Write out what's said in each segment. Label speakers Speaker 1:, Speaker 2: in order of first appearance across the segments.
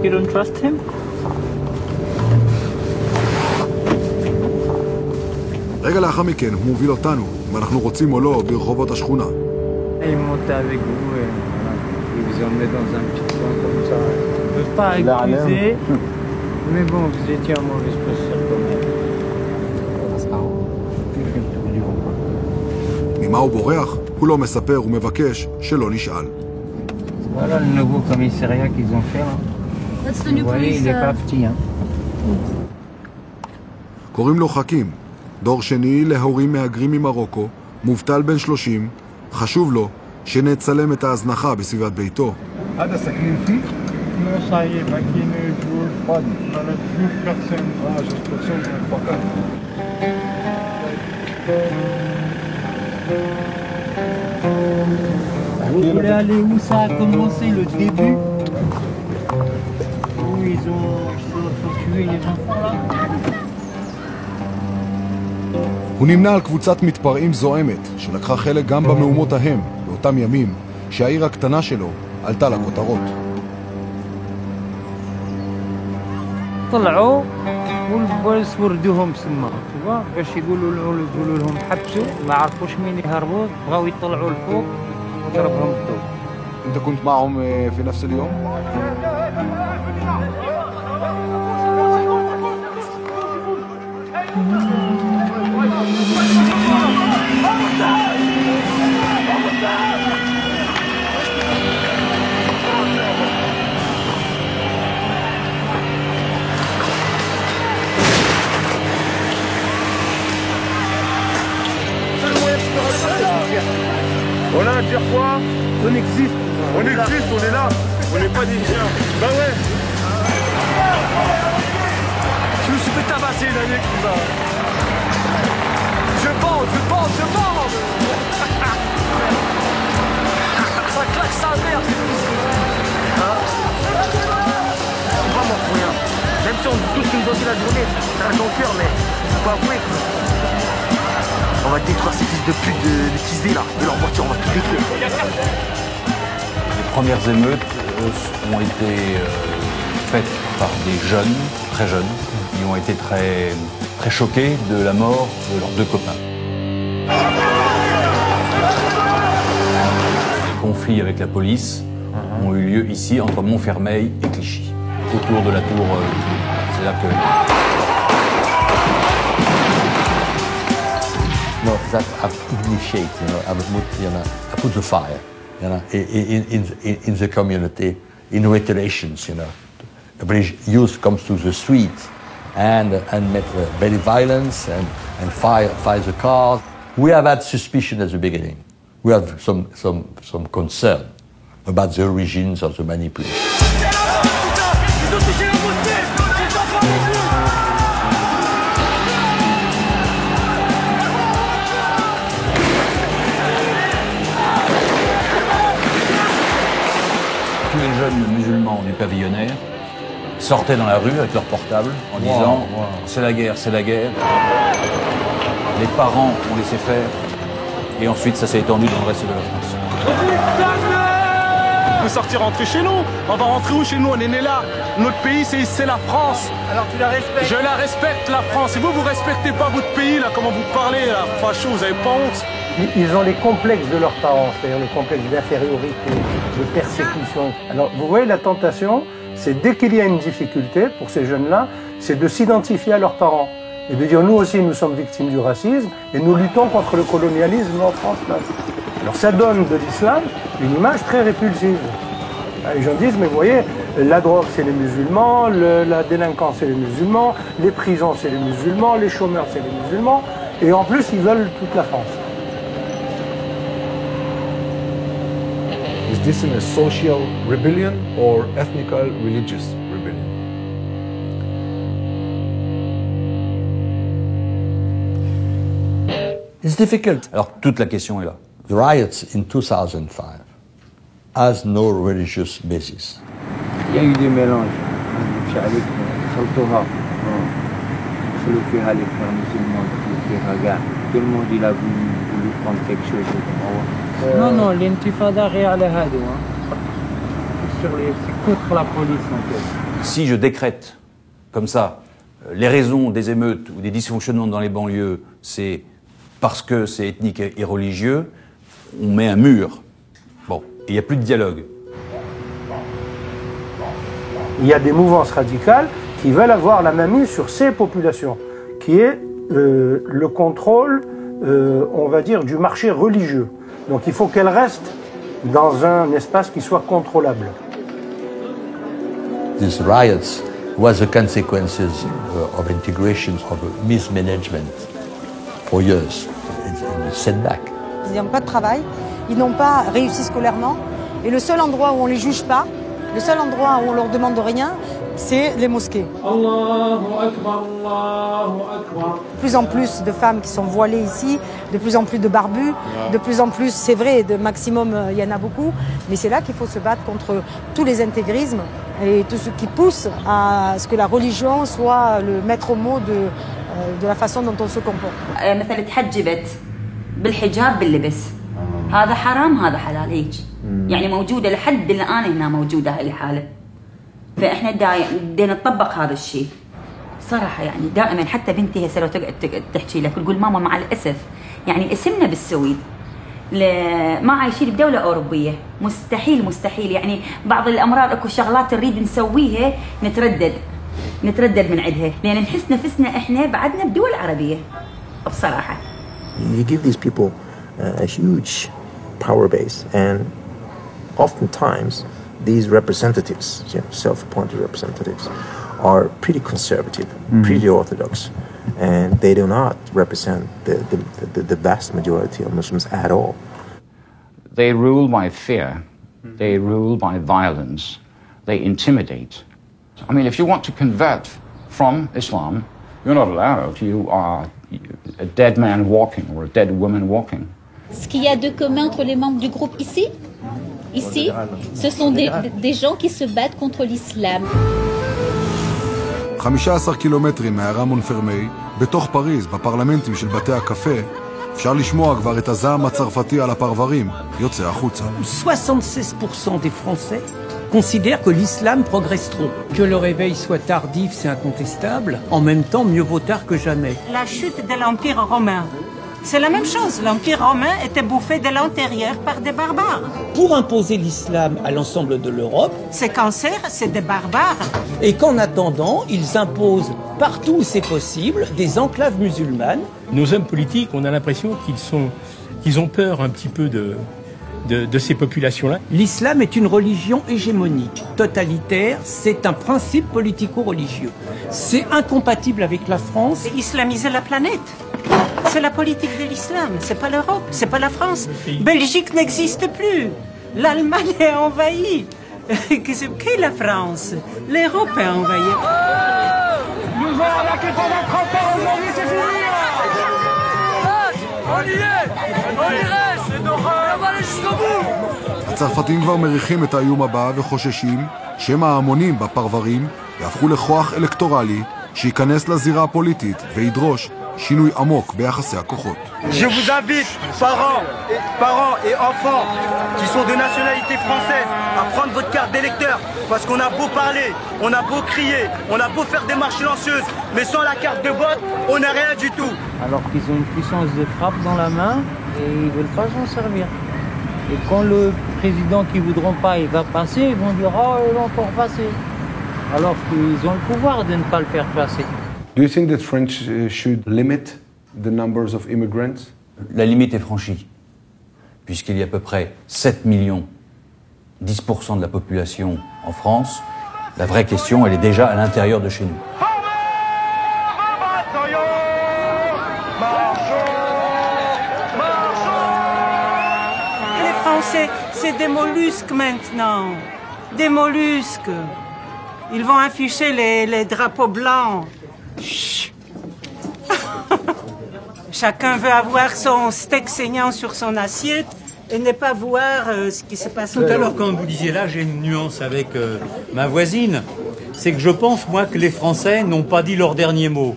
Speaker 1: You don't trust him?
Speaker 2: רגע לאחר מכן הוא מוביל אותנו, אם אנחנו רוצים או לא, ברחובות השכונה.
Speaker 1: Il monte avec vous et voilà, il vous emmène dans un petit coin comme ça. Je ne veux pas accuser, mais bon, vous étiez en mauvaise posture quand même.
Speaker 2: ממה הוא בורח? הוא לא מספר ומבקש שלא נשאל.
Speaker 1: Voilà le nouveau commissariat qu'ils ont fait là. Vous voyez, il n'est pas petit. Hein.
Speaker 2: קוראים לו חכים, דור שני להורים מהגרים ממרוקו, מובטל בן 30, חשוב לו שנצלם את ההזנחה בסביבת ביתו.
Speaker 3: هذا ساكنين فيه؟
Speaker 1: Non, ça y est, Maquineux, Joule, on n'a plus personne.
Speaker 3: Ah, juste personne, pas
Speaker 1: Vous voulez aller où ça a commencé, le début? Où ils ont tué les enfants là?
Speaker 2: הוא נמנה על קבוצת מתפרעים זועמת, שלקחה חלק גם במהומות ההם, באותם ימים, שהעיר הקטנה שלו עלתה לכותרות.
Speaker 1: طلعوا والبوليس وردوهم سما تبا باش يقولوا لهم حبسوا ما عرفوش مين يهربوا بغاو يطلعوا الفوق وضربهم الضوء.
Speaker 2: انت كنت معهم في نفس اليوم؟
Speaker 3: On a un dire quoi? On existe. On existe, on est là. On n'est pas des chiens. Bah ouais. Je me suis fait tabasser une année comme ça. Je bande. Ça claque sa mère, c'est hein? On va m'en pour rien. Même si on tous nous donne la journée, ça reste dans le cœur, mais faut pas avouer. On va détruire ces fils de pute de Kizé là, de leur voiture, on va tout détruire.
Speaker 4: Les premières émeutes ont été faites par des jeunes, très jeunes, qui ont été très choqués de la mort de leurs deux copains. Les conflits avec la police ont eu lieu ici entre Montfermeil et Clichy, autour de la tour. C'est là que...
Speaker 5: No, that I've initiated, I put the fire, in the community, in retaliations, The youth comes to the street and met very violence and fire the cars. We have had suspicion at the beginning. We have some concern about the origins of the manipulation.
Speaker 4: Tous les jeunes musulmans du pavillonnaire sortaient dans la rue avec leur portable en disant c'est la guerre, c'est la guerre. Les parents ont laissé faire et ensuite ça s'est étendu dans le reste de la France.
Speaker 3: On peut sortir, rentrer chez nous. On va rentrer où chez nous? On est né là. Notre pays, c'est la France.
Speaker 1: Alors tu la respectes?
Speaker 3: Je la respecte, la France. Et vous respectez pas votre pays, là, comment vous parlez, là, facho, vous avez pas honte?
Speaker 6: Ils ont les complexes de leurs parents, c'est-à-dire le complexe d'infériorité, de persécution. Alors, vous voyez, la tentation, c'est dès qu'il y a une difficulté, pour ces jeunes-là, c'est de s'identifier à leurs parents. Et de dire, nous aussi, nous sommes victimes du racisme, et nous luttons contre le colonialisme en France. Là. Alors, ça donne de l'islam une image très répulsive. Les gens disent, mais vous voyez, la drogue, c'est les musulmans, la délinquance, c'est les musulmans, les prisons, c'est les musulmans, les chômeurs, c'est les musulmans, et en plus, ils veulent toute la France.
Speaker 7: Is this a social rebellion or ethnical religious rebellion?
Speaker 5: It's difficult.
Speaker 4: Alors toute la question est là.
Speaker 5: The riots in 2005 has no religious basis.
Speaker 1: Il y a eu des mélanges. Tout le monde il a voulu prendre quelque chose. Non, l'intifada غير على هادو. c'est contre la police en fait.
Speaker 4: Si je décrète comme ça les raisons des émeutes ou des dysfonctionnements dans les banlieues, c'est parce que c'est ethnique et religieux, on met un mur. Bon, il n'y a plus de dialogue.
Speaker 6: Il y a des mouvances radicales qui veulent avoir la main mise sur ces populations, qui est le contrôle, on va dire, du marché religieux. Donc il faut qu'elles restent dans un espace qui soit contrôlable.
Speaker 5: These riots was the consequences of integration, of mismanagement for years. It's a setback.
Speaker 8: Ils n'ont pas de travail, ils n'ont pas réussi scolairement, et le seul endroit où on les juge pas, le seul endroit où on leur demande rien, c'est les mosquées.
Speaker 1: Allahu Akbar, Allahu Akbar.
Speaker 8: De plus en plus de femmes qui sont voilées ici, de plus en plus de barbus, de plus en plus, c'est vrai, de maximum, il y en a beaucoup, mais c'est là qu'il faut se battre contre tous les intégrismes et tout ce qui pousse à ce que la religion soit le maître mot de la façon dont on se comporte.
Speaker 9: مثلا تحجبت بالحجاب باللبس هذا حرام هذا حلال هيك يعني موجوده لحد الان هنا موجوده هاي الحاله فاحنا بدنا نطبق هذا الشيء صراحه يعني دائما حتى بنتي هسه لو تقعد تحكي لك تقول ماما مع الاسف يعني اسمنا بالسويد ما عايشين بدوله اوروبيه مستحيل يعني بعض الامراض اكو شغلات نريد نسويها نتردد من عندها لان نحس نفسنا احنا بعدنا بدول عربيه بصراحه.
Speaker 10: You give these people a huge power base, and oftentimes these representatives, self-appointed representatives, are pretty conservative, pretty orthodox, and they do not represent the vast majority of Muslims at all.
Speaker 11: They rule by fear, they rule by violence, they intimidate. I mean, if you want to convert from Islam, you're not allowed. You are a dead man walking or a dead woman walking.
Speaker 12: Ce qu'il y a de commun entre les membres du groupe ici, ce sont des gens qui se battent contre l'islam.
Speaker 2: 15 קילומטרים מהעיירה מונפרמי, בתוך פריז, בפרלמנטים של בתי הקפה, אפשר לשמוע כבר את הזעם הצרפתי על הפרברים, יוצא החוצה.
Speaker 13: 76% des Français considèrent que l'islam progresse trop. Que le réveil soit tardif, c'est incontestable. En même temps, mieux vaut tard que jamais.
Speaker 14: La chute de l'Empire romain, c'est la même chose. L'Empire romain était bouffé de l'intérieur par des barbares.
Speaker 13: Pour imposer l'islam à l'ensemble de l'Europe,
Speaker 14: ces cancers, c'est des barbares.
Speaker 13: Et qu'en attendant, ils imposent partout où c'est possible des enclaves musulmanes.
Speaker 15: Nos hommes politiques, on a l'impression qu'ils ont peur un petit peu de ces populations-là.
Speaker 13: L'islam est une religion hégémonique, totalitaire, c'est un principe politico-religieux. C'est incompatible avec la France.
Speaker 14: C'est islamiser la planète. C'est la politique de l'islam, c'est pas l'Europe, c'est pas la France. Belgique n'existe plus. L'Allemagne est envahie. Qu'est la France? L'Europe est envahie.
Speaker 3: Nous allons à la quête de 30 ans, aujourd'hui c'est fini. On y est, c'est d'horreur, on va aller jusqu'au bout.
Speaker 2: הצרפתים כבר מריחים את האיום הבא וחוששים שמא ההמונים בפרברים יהפכו לכוח אלקטורלי שייכנס לזירה הפוליטית וידרוש שינוי עמוק ביחסי הכוחות.
Speaker 3: Je vous invite, parents et enfants qui sont de nationalité française, à prendre votre carte d'électeur parce qu'on a beau parler, on a beau crier, on a beau faire des marches silencieuses, mais sans la carte de vote, on n'a rien du tout.
Speaker 1: Alors qu'ils ont une puissance de frappe dans la main et ils ne veulent pas s'en servir. Et quand le président qui ne voudront pas, il va passer, ils vont dire « Oh, il va encore passer ». Alors qu'ils ont le pouvoir de ne pas le faire passer.
Speaker 7: Do you think that French should limit the numbers of immigrants?
Speaker 4: La limite est franchie, puisqu'il y a à peu près 7 millions, 10% de la population en France. La vraie question, elle est déjà à l'intérieur de chez nous.
Speaker 14: Les Français, c'est des mollusques maintenant. Des mollusques. Ils vont afficher les drapeaux blancs. Chacun veut avoir son steak saignant sur son assiette et ne pas voir ce qui se passe.
Speaker 16: Tout à l'heure, quand vous disiez là, j'ai une nuance avec ma voisine. C'est que je pense, moi, que les Français n'ont pas dit leur dernier mot.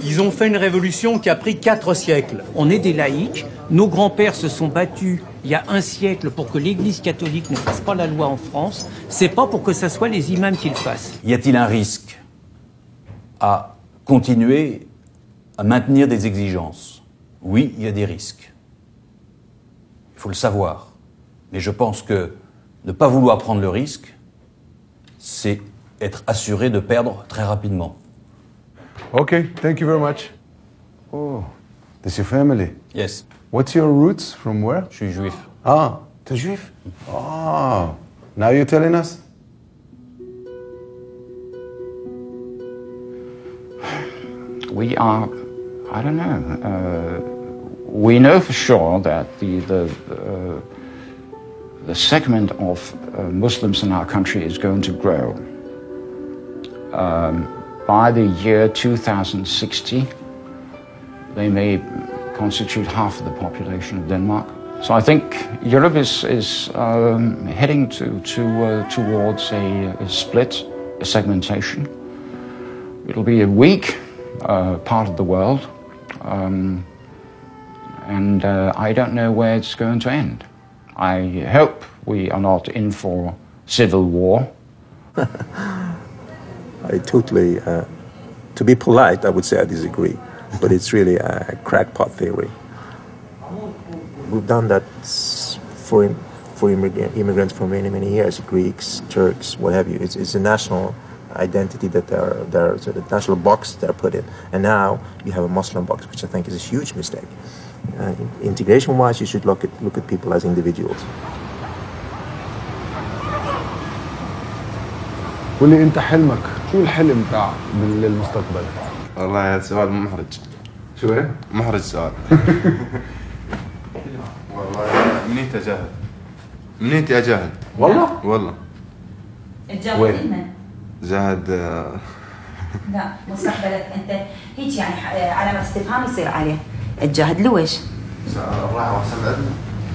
Speaker 16: Ils ont fait une révolution qui a pris 4 siècles.
Speaker 13: On est des laïcs. Nos grands-pères se sont battus il y a un siècle pour que l'Église catholique ne fasse pas la loi en France, c'est pas pour que ce soit les imams qui le fassent.
Speaker 4: Y a-t-il un risque à continuer à maintenir des exigences? Oui, il y a des risques. Il faut le savoir. Mais je pense que ne pas vouloir prendre le risque, c'est être assuré de perdre très rapidement.
Speaker 7: Okay, thank you very much. Oh, this your family?
Speaker 4: Yes.
Speaker 7: What's your roots? From where?
Speaker 4: Je suis juif.
Speaker 7: Ah, t'es juif? Ah, now you're telling us?
Speaker 11: We are, I don't know. We know for sure that the segment of Muslims in our country is going to grow. By the year 2060, they may constitute half of the population of Denmark. So I think Europe is heading towards a split, a segmentation. It'll be a weak part of the world, and I don't know where it's going to end. I hope we are not in for civil war.
Speaker 10: I totally, to be polite, I would say I disagree, but it's really a crackpot theory. We've done that for immigrants for many, many years, Greeks, Turks, what have you. It's a national identity that they're so the national box they're put in. And now you have a Muslim box, which I think is a huge mistake. Integration-wise, you should look at people as individuals.
Speaker 7: قول لي انت حلمك، شو الحلم تاع للمستقبل؟
Speaker 17: والله هذا سؤال محرج.
Speaker 7: شو ايه؟
Speaker 17: محرج سؤال. والله منيت اجاهد. منيت اجاهد.
Speaker 7: والله؟
Speaker 17: والله.
Speaker 9: تجاهد من؟
Speaker 17: جاهد
Speaker 9: لا مستقبلك انت هيك يعني علامة استفهام يصير عليه. تجاهد لويش؟
Speaker 17: الراحة واحسن لأدنى.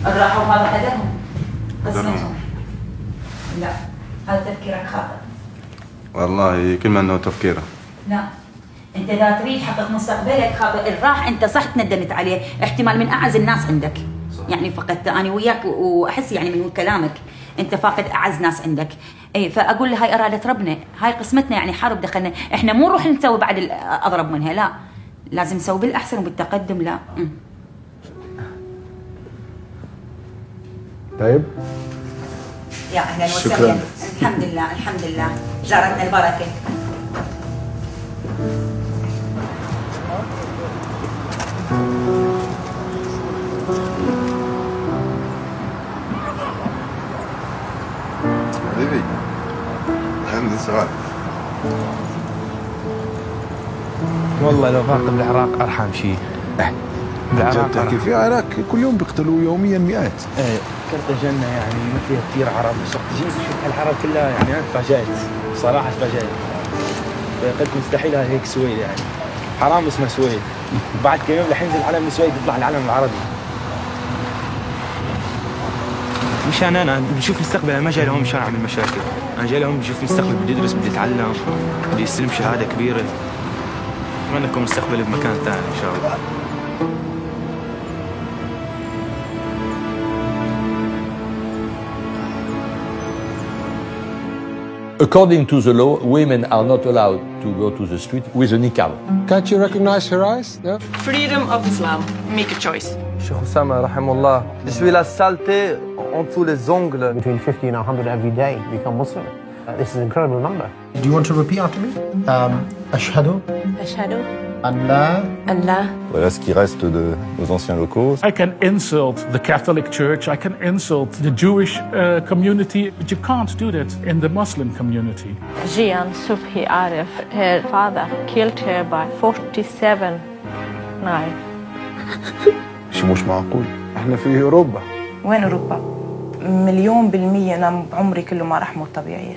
Speaker 9: الراحة وهذا قدرهم. قسمتهم. لا هذا تفكيرك خاطئ.
Speaker 17: والله كل ما انه تفكيره.
Speaker 9: لا انت اذا تريد تحقق مستقبلك خاطئ الراح انت صح تندمت عليه، احتمال من اعز الناس عندك. يعني فقدت انا وياك واحس يعني من كلامك انت فاقد اعز ناس عندك. اي فاقول له هاي اراده ربنا، هاي قسمتنا يعني حرب دخلنا، احنا مو نروح نسوي بعد اضرب منها، لا لازم نسوي بالاحسن وبالتقدم. لا
Speaker 7: طيب
Speaker 9: يا اهلا وسهلا. الحمد لله الحمد لله جارتنا البركه.
Speaker 17: حبيبي عندي سؤال.
Speaker 18: والله لو فاق بالعراق ارحم شيء.
Speaker 7: بالعراق تحكي في العراق كل يوم بيقتلوا يوميا مئات.
Speaker 18: ايه كرتجنة يعني ما فيها كثير عرب، بس وقت جيت اشوف العرب كلها يعني انا تفاجأت صراحة تفاجأت. قلت مستحيل هيك سويد يعني حرام اسمه سويد. بعد كم يوم رح ينزل علم السويد يطلع العلم العربي. مشان انا بشوف مستقبل، انا ما جاي لهم مشان اعمل مشاكل، انا جاي لهم بشوف مستقبل، بدي ادرس بدي اتعلم بدي استلم شهادة كبيرة. اتمنى يكون مستقبلي بمكان ثاني ان شاء الله.
Speaker 5: According to the law, women are not allowed to go to the street with a niqab.
Speaker 7: Can't you recognize her eyes? Yeah?
Speaker 19: Freedom of Islam. Make a choice.
Speaker 20: Cheikh Osama, rahimahullah. Je suis la saleté en dessous les ongles.
Speaker 21: Between 50 and 100 every day become Muslim. This is an incredible number.
Speaker 22: Do you want to repeat after me? Ashhadu.
Speaker 19: Ashhadu.
Speaker 22: Allah.
Speaker 19: Allah.
Speaker 17: Voilà ce qui reste de nos anciens locaux.
Speaker 23: I can insult the Catholic Church, I can insult the Jewish community, but you can't do that in the Muslim community.
Speaker 24: Jian Subhi Arif, her father killed her by 47 knives.
Speaker 7: شيء مش معقول. احنا في اوروبا.
Speaker 19: وين اوروبا؟ 1,000,000% انا عمري كله ما راح موت طبيعيه.